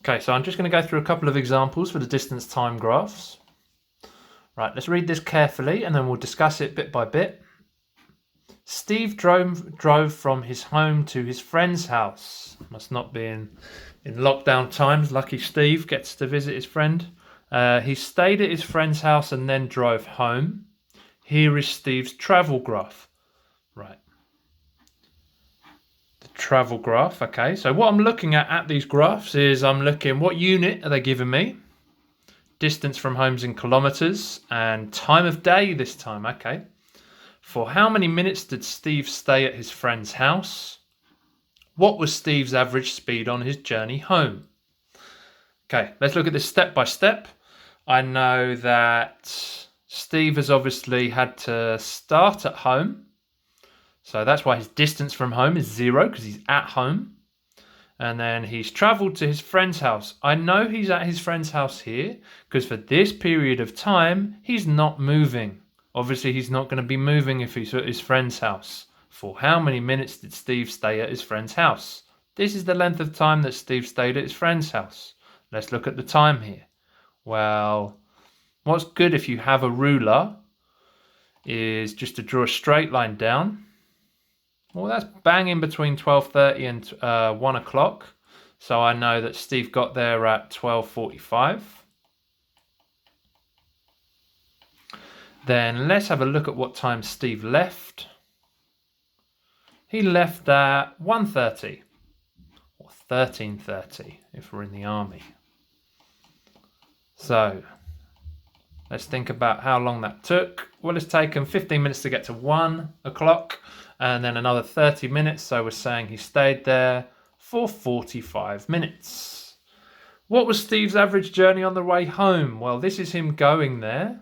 Okay, so I'm just going to go through a couple of examples for the distance time graphs. Right, let's read this carefully and then we'll discuss it bit by bit. Steve drove from his home to his friend's house. Must not be in lockdown times. Lucky Steve gets to visit his friend. He stayed at his friend's house and then drove home. Here is Steve's travel graph. Right. The travel graph. Okay, so what I'm looking at these graphs is I'm looking what unit are they giving me? Distance from home's in kilometers and time of day this time. Okay. For how many minutes did Steve stay at his friend's house? What was Steve's average speed on his journey home? Okay, let's look at this step by step. I know that Steve has obviously had to start at home. So that's why his distance from home is 0 because he's at home. And then he's travelled to his friend's house. I know he's at his friend's house here because for this period of time, he's not moving. Obviously, he's not going to be moving if he's at his friend's house. For how many minutes did Steve stay at his friend's house? This is the length of time that Steve stayed at his friend's house. Let's look at the time here. Well, what's good if you have a ruler is just to draw a straight line down. Well, that's bang in between 12:30 and 1 o'clock. So I know that Steve got there at 12:45. Then let's have a look at what time Steve left. He left at 1:30 or 13:30 if we're in the army. So let's think about how long that took. Well, it's taken 15 minutes to get to 1 o'clock and then another 30 minutes. So we're saying he stayed there for 45 minutes. What was Steve's average journey on the way home? Well, this is him going there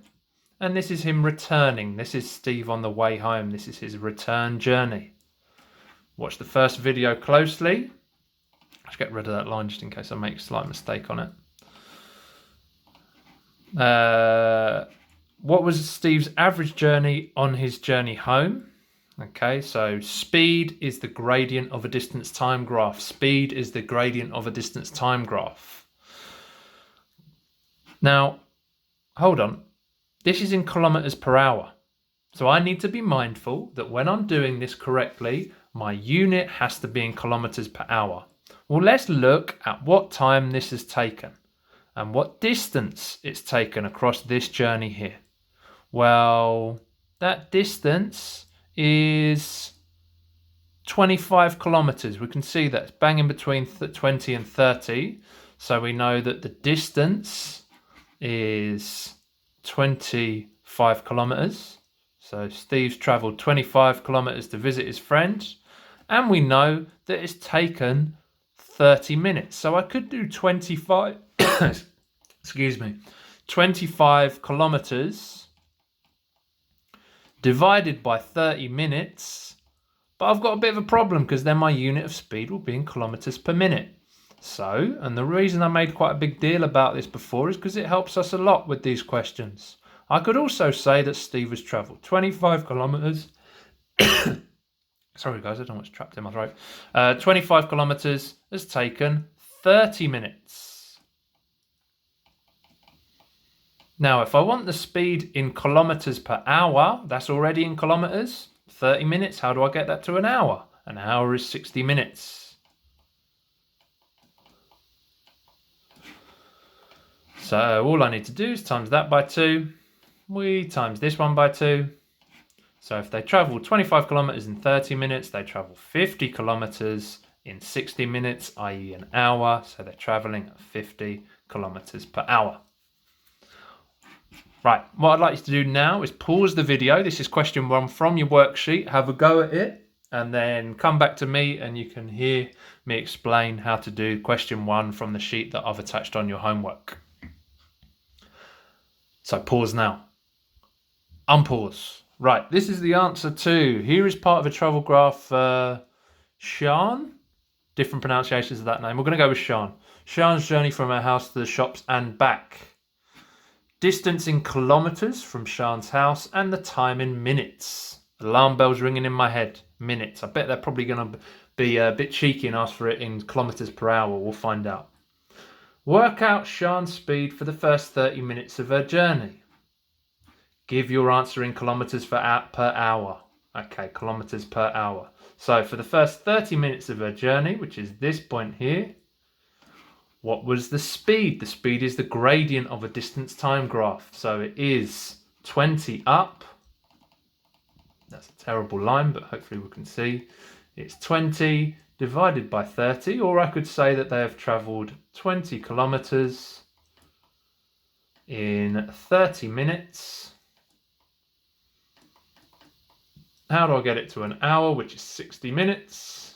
and this is him returning. This is Steve on the way home. This is his return journey. Watch the first video closely. Let's get rid of that line just in case I make a slight mistake on it. What was Steve's average journey on his journey home? Okay, so speed is the gradient of a distance time graph. Speed is the gradient of a distance time graph. Now, hold on. This is in kilometers per hour. So I need to be mindful that when I'm doing this correctly, my unit has to be in kilometers per hour. Well, let's look at what time this has taken and what distance it's taken across this journey here. Well, that distance is 25 kilometers. We can see that it's banging between 20 and 30. So we know that the distance is 25 kilometers. So Steve's traveled 25 kilometers to visit his friend. And we know that it's taken 30 minutes. So I could do 25, excuse me, 25 kilometers divided by 30 minutes. But I've got a bit of a problem because then my unit of speed will be in kilometers per minute. So, and the reason I made quite a big deal about this before is because it helps us a lot with these questions. I could also say that Steve has travelled 25 kilometers. Sorry guys, I don't know what's trapped in my throat. 25 kilometers has taken 30 minutes. Now, if I want the speed in kilometers per hour, that's already in kilometers. 30 minutes, how do I get that to an hour? An hour is 60 minutes. So all I need to do is times that by 2. We times this one by 2. So if they travel 25 kilometers in 30 minutes, they travel 50 kilometers in 60 minutes, i.e. an hour. So they're traveling at 50 kilometers per hour. Right, what I'd like you to do now is pause the video. This is question 1 from your worksheet. Have a go at it and then come back to me and you can hear me explain how to do question 1 from the sheet that I've attached on your homework. So pause now. Unpause. Right, this is the answer to. Here is part of a travel graph. Sian. Different pronunciations of that name. We're going to go with Sian. Sian's journey from her house to the shops and back. Distance in kilometers from Sian's house and the time in minutes. Alarm bells ringing in my head. Minutes. I bet they're probably going to be a bit cheeky and ask for it in kilometers per hour. We'll find out. Work out Sian's speed for the first 30 minutes of her journey. Give your answer in kilometres per hour. Okay, kilometres per hour. So for the first 30 minutes of her journey, which is this point here, what was the speed? The speed is the gradient of a distance time graph. So it is 20 up. That's a terrible line, but hopefully we can see. It's 20 divided by 30, or I could say that they have travelled 20 kilometres in 30 minutes. How do I get it to an hour, which is 60 minutes?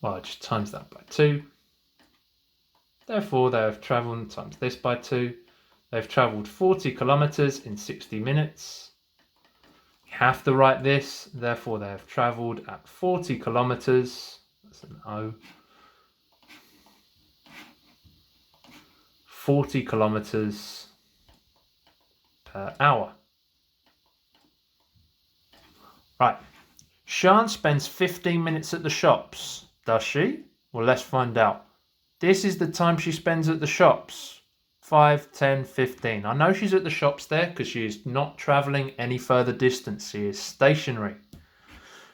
Well, I just times that by 2. Therefore, they have travelled, times this by 2. They've travelled 40 kilometres in 60 minutes. You have to write this. Therefore, they have travelled at 40 kilometres. That's an O. 40 kilometres per hour. Right. Sian spends 15 minutes at the shops. Does she? Well, let's find out. This is the time she spends at the shops. 5, 10, 15. I know she's at the shops there because she is not travelling any further distance. She is stationary.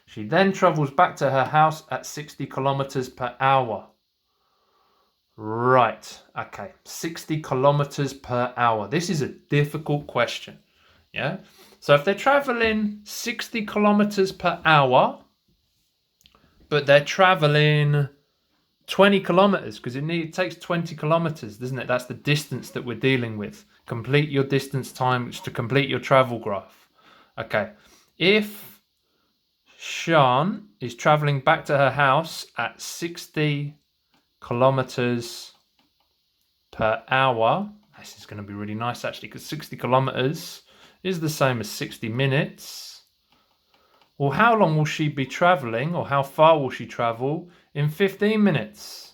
She then travels back to her house at 60 kilometres per hour. Right. Okay. 60 kilometres per hour. This is a difficult question. Yeah. So if they're travelling 60 kilometres per hour, but they're travelling 20 kilometres, because it takes 20 kilometres, doesn't it? That's the distance that we're dealing with. Complete your distance times to complete your travel graph. Okay. If Sian is travelling back to her house at 60 kilometres per hour, this is going to be really nice actually, because 60 kilometres is the same as 60 minutes. Well, how long will she be travelling, or how far will she travel in 15 minutes?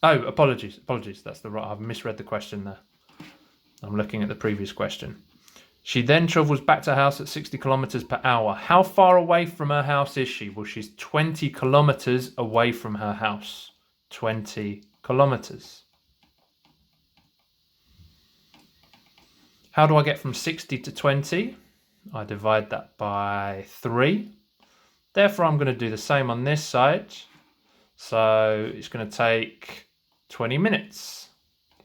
Oh, apologies. That's the right. I've misread the question there. I'm looking at the previous question. She then travels back to her house at 60 kilometres per hour. How far away from her house is she? Well, she's 20 kilometres away from her house. 20 kilometres. How do I get from 60 to 20? I divide that by 3. Therefore, I'm going to do the same on this side. So it's going to take 20 minutes.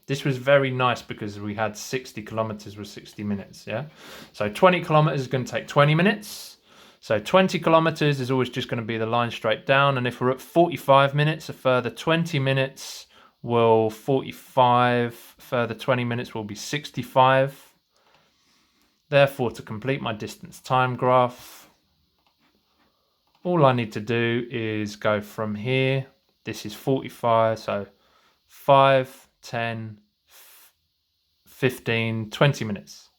This was very nice because we had 60 kilometers with 60 minutes, yeah? So 20 kilometers is going to take 20 minutes. So 20 kilometers is always just going to be the line straight down. And if we're at 45 minutes, a further 20 minutes will 45, further 20 minutes will be 65. Therefore, to complete my distance time graph, all I need to do is go from here. This is 45, so 5, 10, 15, 20 minutes.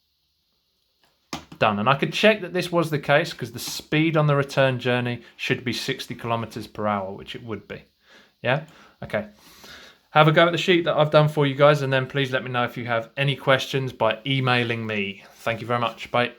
Done. And I could check that this was the case because the speed on the return journey should be 60 kilometers per hour, which it would be. Yeah? Okay. Have a go at the sheet that I've done for you guys, and then please let me know if you have any questions by emailing me. Thank you very much. Bye.